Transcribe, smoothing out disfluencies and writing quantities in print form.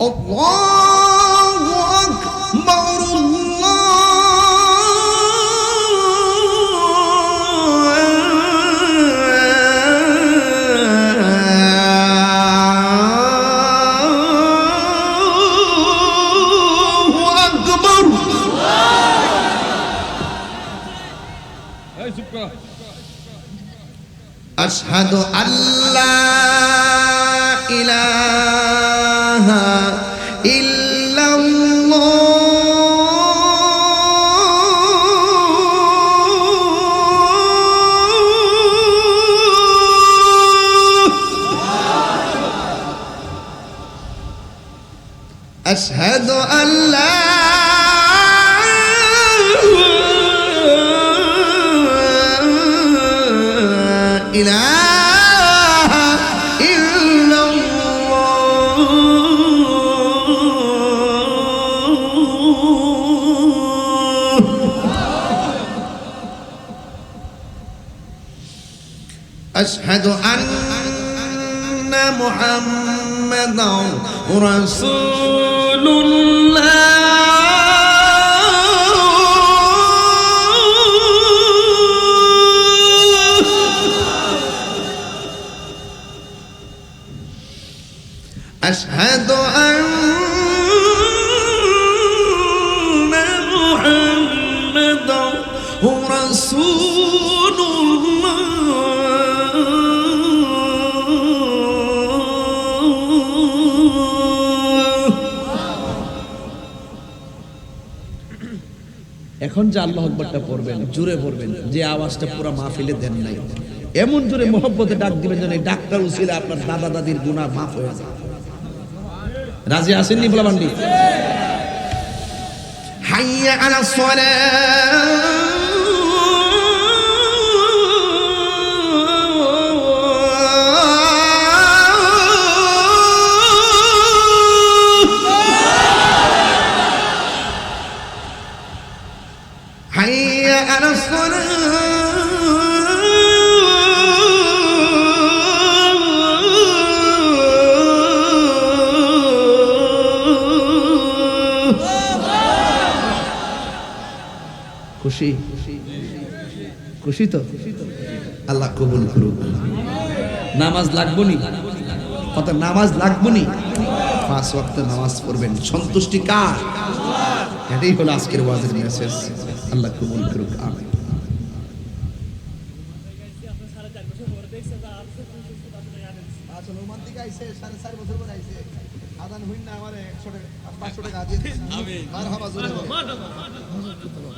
আল্লাহু আকবার আল্লাহু আকবার। আশহাদু আল্লা ইলাহা ইল্লাল্লাহ আশহাদু আল্লা ইলাহা ইল্লাল্লাহ আশহাদু আন্না মুহাম্মাদান রাসূলুল্লাহ أشهد أن محمدا رسول এখন যে আল্লাহু আকবারটা পড়বেন জোরে পড়বেন, যে আওয়াজটা পুরো মাহফিলে দেন নাই, এমন জোরে মোহব্বতে ডাক দিবেন যেন এই ডাক্তার উসিলা আপনার দাদা দাদির গুনাহ মাফ হয়ে যায়। রাজি আসেননি বলা বান্ডি? হাইয়া আলাস সালাহ হাইয়া আলাস সালাহ খুশি খুশি তো? আল্লাহ কবুল করুক। নামাজ লাগবনি, কত নামাজ লাগবনি, 5 ওয়াক্ত নামাজ পড়বেন। সন্তুষ্টি কার? এটাই হলো আজকের ওয়াজের মেসেজ। আল্লাহ কবুল করুক, আমিন। আদান হইন না আমারে 100 টাকা 500 টাকা দিয়ে দিন। আমিন। মারহাবা জোরে বলো।